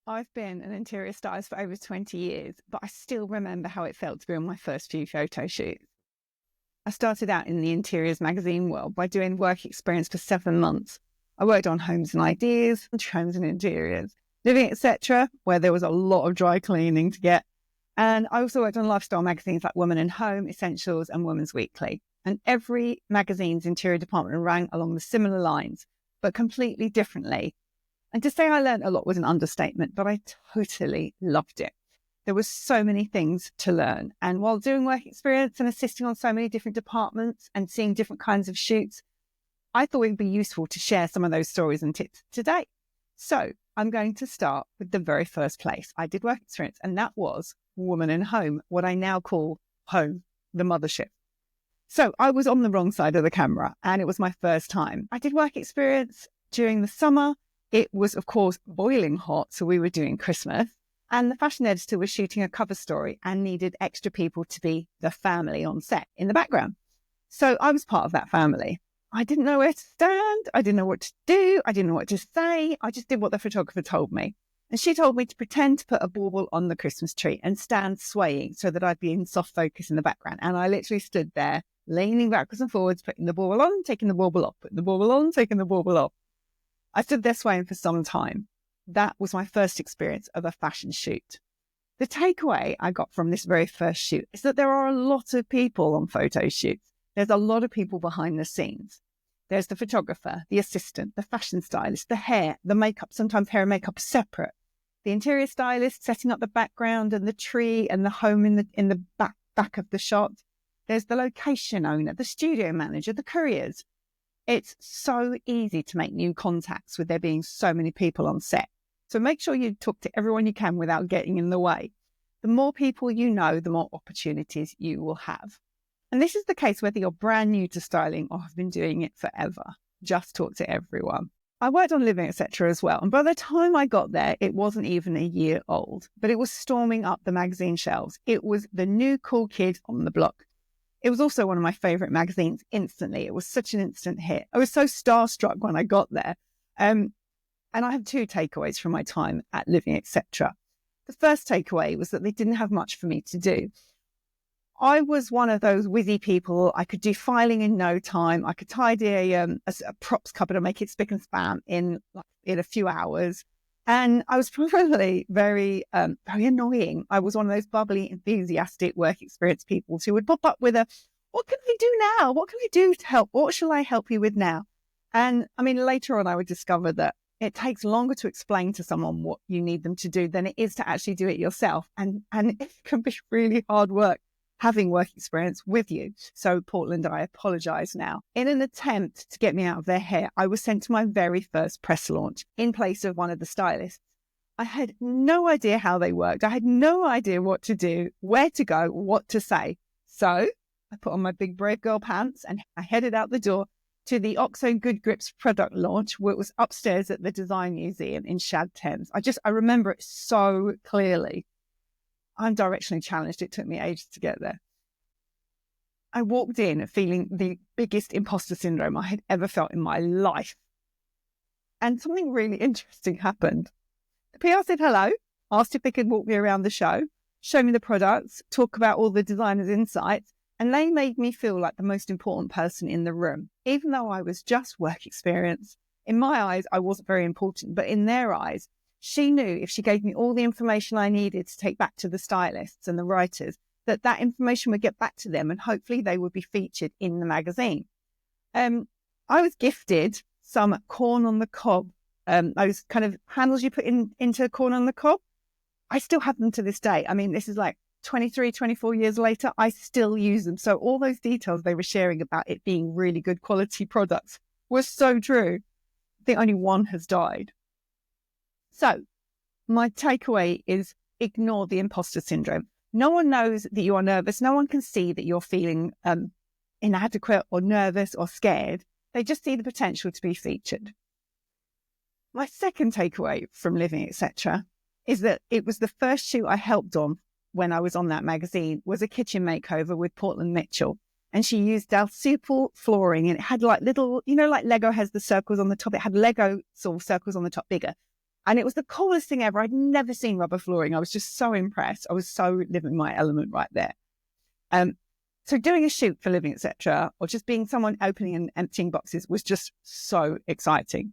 I've been an interior stylist for over 20 years, but I still remember how it felt to be on my first few photo shoots. I started out in the interiors magazine world by doing work experience for 7 months. I worked on homes and ideas, homes and interiors, living, etc., where there was a lot of dry cleaning to get. And I also worked on lifestyle magazines like Woman and Home, Essentials, and Woman's Weekly. And every magazine's interior department ran along the similar lines, but completely differently. And to say I learned a lot was an understatement, but I totally loved it. There was so many things to learn. And while doing work experience and assisting on so many different departments and seeing different kinds of shoots, I thought it would be useful to share some of those stories and tips today. So I'm going to start with the very first place I did work experience, and that was Woman and Home, what I now call Home, the mothership. So I was on the wrong side of the camera, and it was my first time. I did work experience during the summer. It was, of course, boiling hot, so we were doing Christmas. And the fashion editor was shooting a cover story and needed extra people to be the family on set in the background. So I was part of that family. I didn't know where to stand. I didn't know what to do. I didn't know what to say. I just did what the photographer told me. And she told me to pretend to put a bauble on the Christmas tree and stand swaying so that I'd be in soft focus in the background. And I literally stood there, leaning backwards and forwards, putting the bauble on, taking the bauble off, putting the bauble on, taking the bauble off. I stood there swaying for some time. That was my first experience of a fashion shoot. The takeaway I got from this very first shoot is that there are a lot of people on photo shoots. There's a lot of people behind the scenes. There's the photographer, the assistant, the fashion stylist, the hair, the makeup. Sometimes hair and makeup are separate. The interior stylist setting up the background and the tree and the home in the back of the shot. There's the location owner, the studio manager, the couriers. It's so easy to make new contacts with there being so many people on set. So make sure you talk to everyone you can without getting in the way. The more people you know, the more opportunities you will have. And this is the case whether you're brand new to styling or have been doing it forever. Just talk to everyone. I worked on Living, etc. as well. And by the time I got there, it wasn't even a year old, but it was storming up the magazine shelves. It was the new cool kid on the block. It was also one of my favourite magazines instantly. It was such an instant hit. I was so starstruck when I got there. And I have 2 takeaways from my time at Living, etc. The first takeaway was that they didn't have much for me to do. I was one of those whizzy people. I could do filing in no time. I could tidy a props cupboard and make it spick and span in a few hours. And I was probably very annoying. I was one of those bubbly, enthusiastic work experience people who would pop up with what can I do now? What can I do to help? What shall I help you with now? And I mean, later on, I would discover that it takes longer to explain to someone what you need them to do than it is to actually do it yourself. And it can be really hard work having work experience with you. So Portland, I apologise now. In an attempt to get me out of their hair, I was sent to my very first press launch in place of one of the stylists. I had no idea how they worked. I had no idea what to do, where to go, what to say. So I put on my big brave girl pants and I headed out the door to the Oxo Good Grips product launch, where it was upstairs at the Design Museum in Shad Thames. I remember it so clearly. I'm directionally challenged. It took me ages to get there. I walked in feeling the biggest imposter syndrome I had ever felt in my life. And something really interesting happened. The PR said hello, asked if they could walk me around the show, show me the products, talk about all the designers' insights, and they made me feel like the most important person in the room. Even though I was just work experience, in my eyes, I wasn't very important, but in their eyes, she knew if she gave me all the information I needed to take back to the stylists and the writers, that information would get back to them and hopefully they would be featured in the magazine. I was gifted some corn on the cob, those kind of handles you put into corn on the cob. I still have them to this day. I mean, this is like 23, 24 years later, I still use them. So all those details they were sharing about it being really good quality products was so true. I think only one has died. So my takeaway is ignore the imposter syndrome. No one knows that you are nervous. No one can see that you're feeling inadequate or nervous or scared. They just see the potential to be featured. My second takeaway from Living, etc., is that it was the first shoot I helped on when I was on that magazine was a kitchen makeover with Portland Mitchell. And she used Dalsupal flooring, and it had like little, like Lego has the circles on the top. It had Lego sort of circles on the top bigger. And it was the coolest thing ever. I'd never seen rubber flooring. I was just so impressed. I was so living my element right there. So doing a shoot for Living Etc., or just being someone opening and emptying boxes was just so exciting.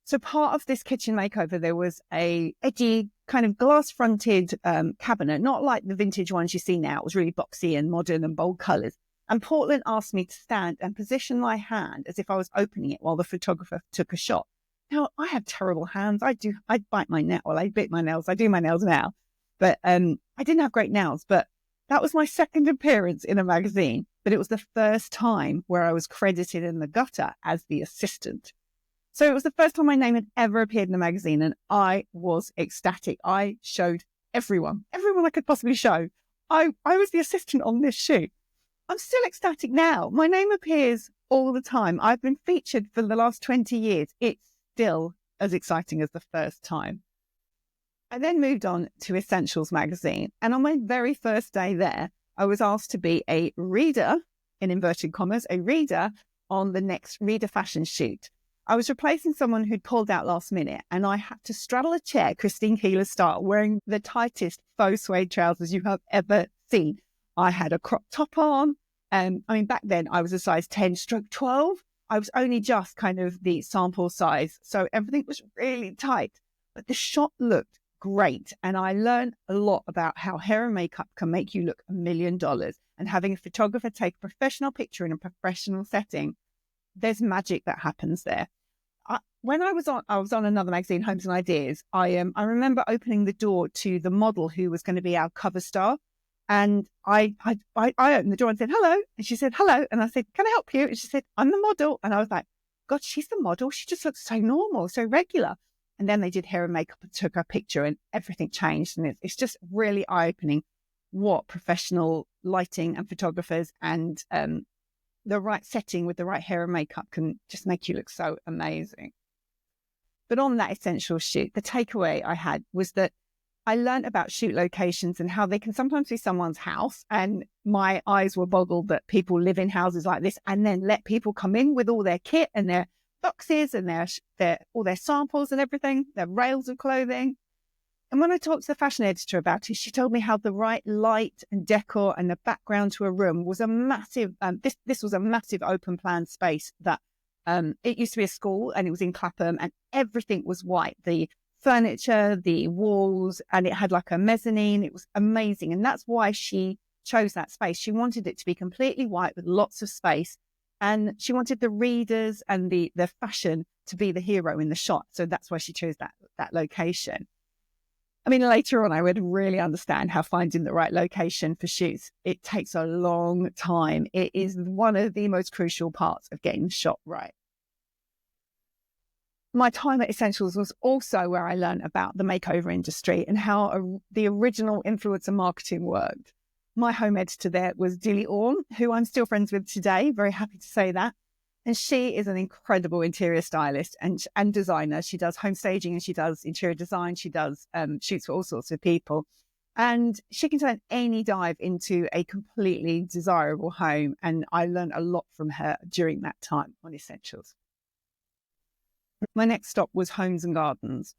So part of this kitchen makeover, there was a edgy kind of glass-fronted cabinet, not like the vintage ones you see now. It was really boxy and modern and bold colours. And Portland asked me to stand and position my hand as if I was opening it while the photographer took a shot. Now, I have terrible hands. I bite my nail. Well, I bit my nails. I do my nails now. But I didn't have great nails. But that was my second appearance in a magazine. But it was the first time where I was credited in the gutter as the assistant. So it was the first time my name had ever appeared in a magazine, and I was ecstatic. I showed everyone I could possibly show. I was the assistant on this shoot. I'm still ecstatic now. My name appears all the time. I've been featured for the last 20 years. It's still as exciting as the first time. I then moved on to Essentials magazine, and on my very first day there, I was asked to be a reader, in inverted commas, a reader on the next reader fashion shoot. I was replacing someone who'd pulled out last minute, and I had to straddle a chair, Christine Keeler style, wearing the tightest faux suede trousers you have ever seen. I had a crop top on. Back then I was a size 10/12. I was only just kind of the sample size, so everything was really tight. But the shot looked great, and I learned a lot about how hair and makeup can make you look $1 million. And having a photographer take a professional picture in a professional setting, there's magic that happens there. When I was on another magazine, Homes and Ideas, I remember opening the door to the model who was going to be our cover star. And I opened the door and said, hello. And she said, hello. And I said, can I help you? And she said, I'm the model. And I was like, God, she's the model. She just looks so normal, so regular. And then they did hair and makeup and took her picture, and everything changed. And it's just really eye-opening what professional lighting and photographers and the right setting with the right hair and makeup can just make you look so amazing. But on that Essentials shoot, the takeaway I had was that I learned about shoot locations and how they can sometimes be someone's house. And my eyes were boggled that people live in houses like this and then let people come in with all their kit and their boxes and all their samples and everything, their rails of clothing. And when I talked to the fashion editor about it, she told me how the right light and decor and the background to a room was a massive, this was a massive open plan space that it used to be a school, and it was in Clapham, and everything was white. The furniture, the walls, and it had like a mezzanine. It was amazing. And that's why she chose that space. She wanted it to be completely white with lots of space. And she wanted the readers and the fashion to be the hero in the shot. So that's why she chose that location. I mean, later on, I would really understand how finding the right location for shoots, it takes a long time. It is one of the most crucial parts of getting the shot right. My time at Essentials was also where I learned about the makeover industry and how the original influencer marketing worked. My home editor there was Dilly Orme, who I'm still friends with today. Very happy to say that. And she is an incredible interior stylist and designer. She does home staging and she does interior design. She does shoots for all sorts of people. And she can turn any dive into a completely desirable home. And I learned a lot from her during that time on Essentials. My next stop was Homes and Gardens.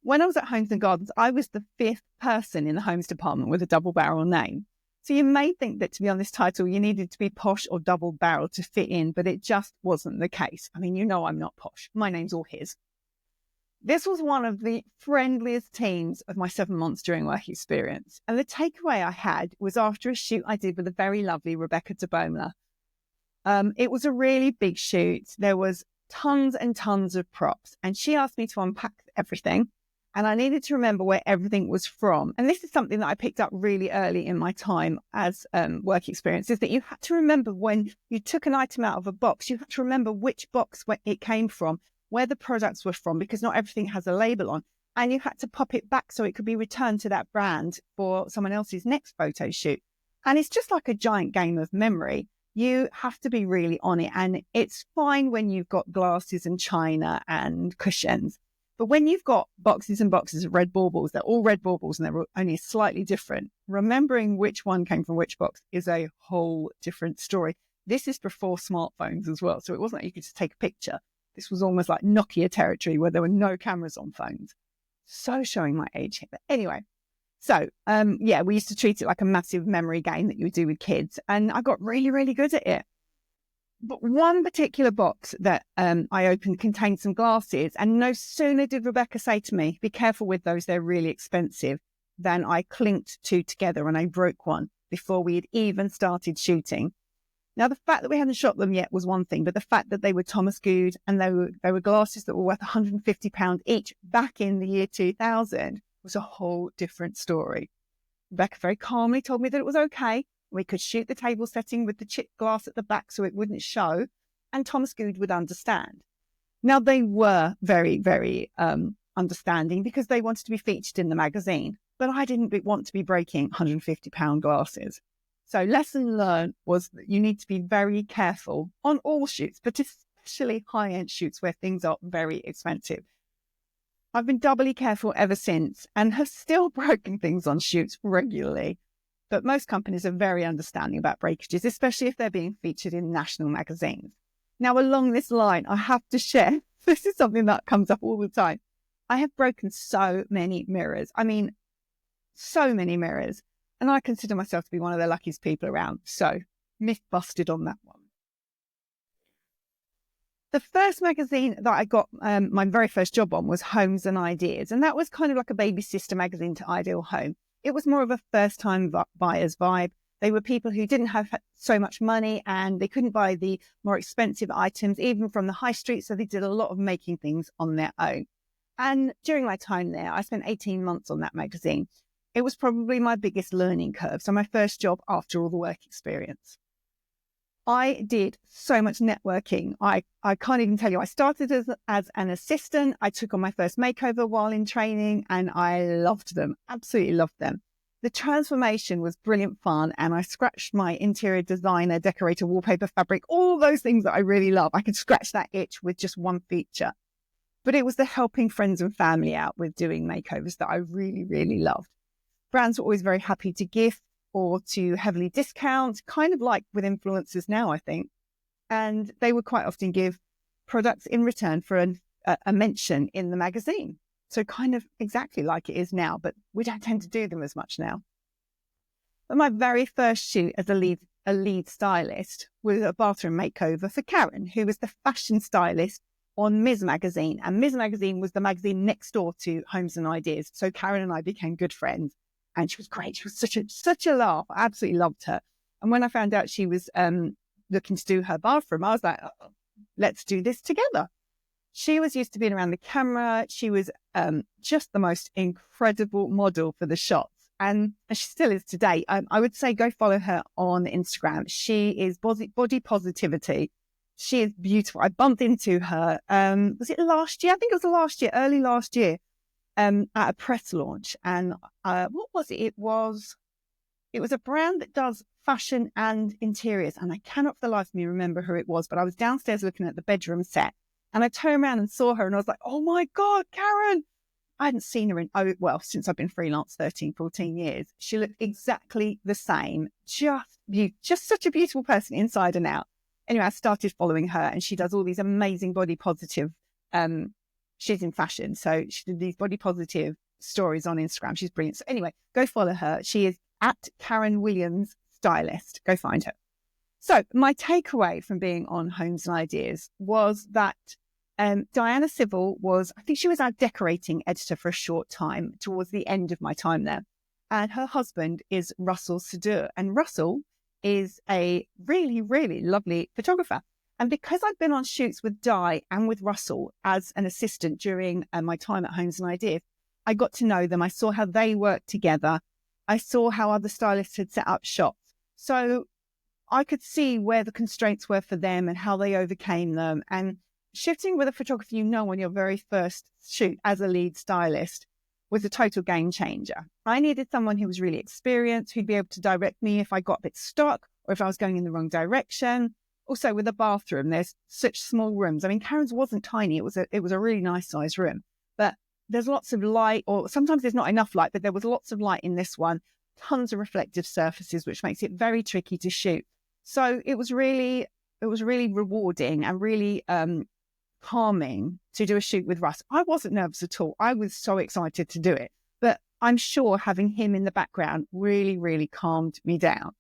When I was at Homes and Gardens, I was the 5th person in the homes department with a double barrel name. So you may think that to be on this title, you needed to be posh or double barrel to fit in, but it just wasn't the case. I mean, you know I'm not posh. My name's all his. This was one of the friendliest teams of my 7 months during work experience. And the takeaway I had was after a shoot I did with the very lovely Rebecca de Boimler. It was a really big shoot. There was tons and tons of props. And she asked me to unpack everything. And I needed to remember where everything was from. And this is something that I picked up really early in my time as work experience, is that you had to remember when you took an item out of a box, you had to remember which box it came from, where the products were from, because not everything has a label on. And you had to pop it back so it could be returned to that brand for someone else's next photo shoot. And it's just like a giant game of memory. You have to be really on it. And it's fine when you've got glasses and china and cushions. But when you've got boxes and boxes of red baubles, they're all red baubles and they're only slightly different. Remembering which one came from which box is a whole different story. This is before smartphones as well. So it wasn't like you could just take a picture. This was almost like Nokia territory where there were no cameras on phones. So showing my age here. But anyway, so yeah, we used to treat it like a massive memory game that you would do with kids. And I got really, really good at it. But one particular box that I opened contained some glasses. And no sooner did Rebecca say to me, be careful with those, they're really expensive, than I clinked two together and I broke one before we had even started shooting. Now, the fact that we hadn't shot them yet was one thing, but the fact that they were Thomas Good and they were glasses that were worth £150 each back in the year 2000 was a whole different story. Rebecca very calmly told me that it was okay. We could shoot the table setting with the chipped glass at the back so it wouldn't show, and Thomas Good would understand. Now, they were very, very understanding because they wanted to be featured in the magazine, but I didn't want to be breaking £150 glasses. So lesson learned was that you need to be very careful on all shoots, but especially high-end shoots where things are very expensive. I've been doubly careful ever since and have still broken things on shoots regularly. But most companies are very understanding about breakages, especially if they're being featured in national magazines. Now, along this line, I have to share, this is something that comes up all the time. I have broken so many mirrors. I mean, so many mirrors. And I consider myself to be one of the luckiest people around. So, myth busted on that one. The first magazine that I got my very first job on was Homes and Ideas. And that was kind of like a baby sister magazine to Ideal Home. It was more of a first-time buyer's vibe. They were people who didn't have so much money and they couldn't buy the more expensive items, even from the high street. So they did a lot of making things on their own. And during my time there, I spent 18 months on that magazine. It was probably my biggest learning curve. So my first job after all the work experience. I did so much networking. I can't even tell you. I started as an assistant. I took on my first makeover while in training and I loved them, absolutely loved them. The transformation was brilliant fun and I scratched my interior designer, decorator, wallpaper, fabric, all those things that I really love. I could scratch that itch with just one feature. But it was the helping friends and family out with doing makeovers that I really, really loved. Brands were always very happy to gift or to heavily discount, kind of like with influencers now, I think. And they would quite often give products in return for a mention in the magazine. So kind of exactly like it is now, but we don't tend to do them as much now. But my very first shoot as a lead stylist was a bathroom makeover for Karen, who was the fashion stylist on Ms. Magazine. And Ms. Magazine was the magazine next door to Homes and Ideas. So Karen and I became good friends. And she was great. She was such a laugh. I absolutely loved her. And when I found out she was looking to do her bathroom, I was like, oh, let's do this together. She was used to being around the camera. She was just the most incredible model for the shots. And she still is today. I would say go follow her on Instagram. She is body positivity. She is beautiful. I bumped into her. Was it last year? I think it was last year, early last year. At a press launch. And what was it? It was a brand that does fashion and interiors. And I cannot for the life of me remember who it was, but I was downstairs looking at the bedroom set and I turned around and saw her and I was like, oh my God, Karen. I hadn't seen her since I've been freelance 13, 14 years. She looked exactly the same. Just such a beautiful person inside and out. Anyway, I started following her and she does all these amazing body positive she's in fashion, so she did these body positive stories on Instagram. She's brilliant. So anyway, go follow her. She is at Karen Williams Stylist. Go find her. So my takeaway from being on Homes and Ideas was that Diana Civil I think she was our decorating editor for a short time towards the end of my time there. And her husband is Russell Sadur. And Russell is a really, really lovely photographer. And because I'd been on shoots with Di and with Russell as an assistant during my time at Homes and Ideas, I got to know them. I saw how they worked together. I saw how other stylists had set up shops. So I could see where the constraints were for them and how they overcame them. And shifting with a photographer you know on your very first shoot as a lead stylist was a total game changer. I needed someone who was really experienced, who'd be able to direct me if I got a bit stuck or if I was going in the wrong direction. Also, with the bathroom, there's such small rooms. I mean, Karen's wasn't tiny. It was a really nice sized room, but there's lots of light, or sometimes there's not enough light, but there was lots of light in this one, tons of reflective surfaces, which makes it very tricky to shoot. So it was really rewarding and really calming to do a shoot with Russ. I wasn't nervous at all. I was so excited to do it. But I'm sure having him in the background really, really calmed me down.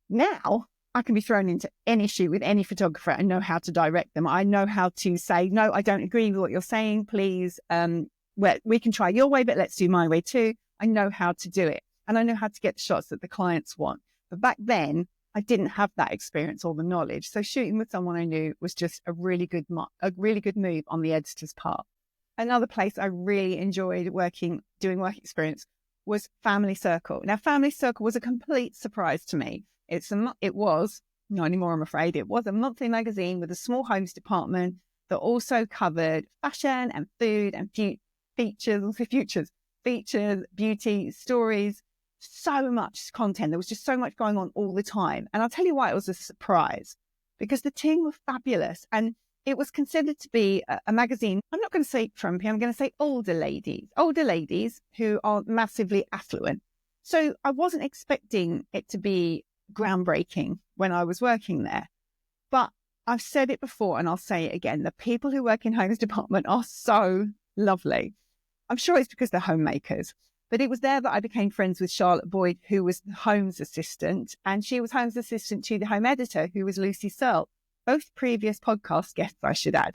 Now I can be thrown into any shoot with any photographer and know how to direct them. I know how to say, no, I don't agree with what you're saying. Please, we can try your way, but let's do my way too. I know how to do it. And I know how to get the shots that the clients want. But back then, I didn't have that experience or the knowledge. So shooting with someone I knew was just a really good move on the editor's part. Another place I really enjoyed doing work experience was Family Circle. Now, Family Circle was a complete surprise to me. It was, not anymore, I'm afraid, it was a monthly magazine with a small homes department that also covered fashion and food and features, beauty, stories, so much content. There was just so much going on all the time. And I'll tell you why it was a surprise, because the team were fabulous. And it was considered to be a magazine. I'm not going to say frumpy, I'm going to say older ladies who are massively affluent. So I wasn't expecting it to be groundbreaking when I was working there. But I've said it before and I'll say it again. The people who work in homes department are so lovely. I'm sure it's because they're homemakers. But it was there that I became friends with Charlotte Boyd, who was the homes assistant. And she was homes assistant to the home editor, who was Lucy Searle. Both previous podcast guests, I should add.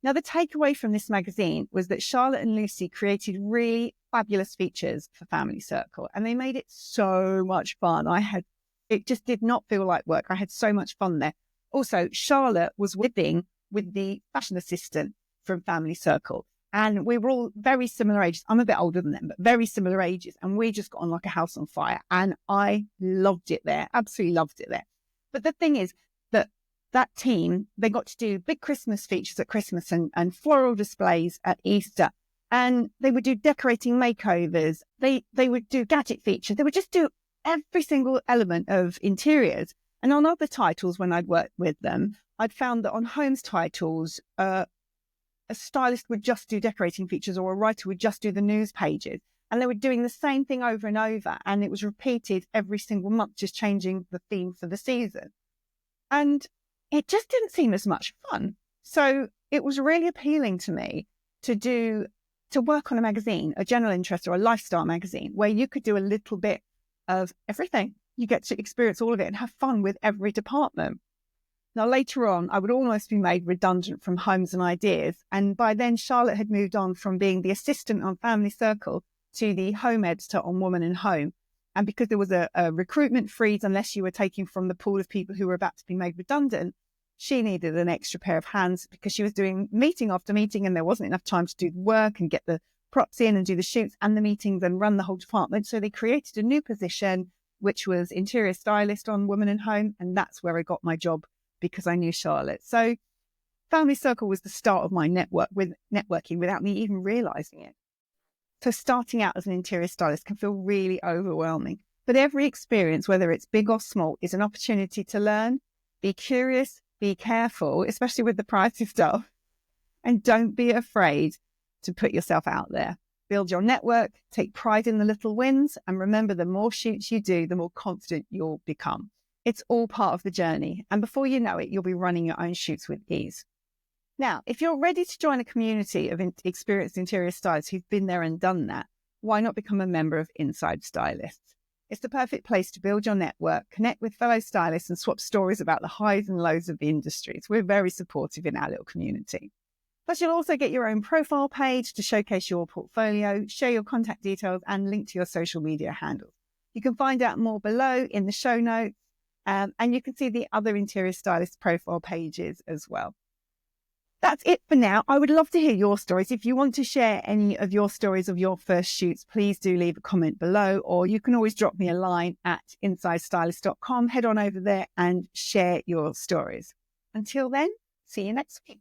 Now, the takeaway from this magazine was that Charlotte and Lucy created really fabulous features for Family Circle, and they made it so much fun. It just did not feel like work. I had so much fun there. Also, Charlotte was living with the fashion assistant from Family Circle, and we were all very similar ages. I'm a bit older than them, but very similar ages, and we just got on like a house on fire, and I loved it there, absolutely loved it there. But the thing is that team, they got to do big Christmas features at Christmas and floral displays at Easter. And they would do decorating makeovers. They would do gadget features. They would just do every single element of interiors. And on other titles, when I'd worked with them, I'd found that on homes titles, a stylist would just do decorating features, or a writer would just do the news pages. And they were doing the same thing over and over. And it was repeated every single month, just changing the theme for the season. And it just didn't seem as much fun. So it was really appealing to me to work on a magazine, a general interest or a lifestyle magazine, where you could do a little bit of everything. You get to experience all of it and have fun with every department. Now, later on, I would almost be made redundant from Homes and Ideas. And by then, Charlotte had moved on from being the assistant on Family Circle to the home editor on Woman and Home. And because there was a recruitment freeze, unless you were taking from the pool of people who were about to be made redundant, she needed an extra pair of hands because she was doing meeting after meeting and there wasn't enough time to do the work and get the props in and do the shoots and the meetings and run the whole department. So they created a new position, which was Interior Stylist on Woman and Home. And that's where I got my job because I knew Charlotte. So Family Circle was the start of my networking without me even realizing it. So starting out as an interior stylist can feel really overwhelming. But every experience, whether it's big or small, is an opportunity to learn, be curious, be careful, especially with the pricey stuff, and don't be afraid to put yourself out there. Build your network, take pride in the little wins, and remember, the more shoots you do, the more confident you'll become. It's all part of the journey, and before you know it, you'll be running your own shoots with ease. Now, if you're ready to join a community of experienced interior stylists who've been there and done that, why not become a member of Inside Stylists? It's the perfect place to build your network, connect with fellow stylists, and swap stories about the highs and lows of the industries. We're very supportive in our little community. Plus, you'll also get your own profile page to showcase your portfolio, share your contact details, and link to your social media handles. You can find out more below in the show notes, and you can see the other interior stylist profile pages as well. That's it for now. I would love to hear your stories. If you want to share any of your stories of your first shoots, please do leave a comment below, or you can always drop me a line at insidestylist.com. Head on over there and share your stories. Until then, see you next week.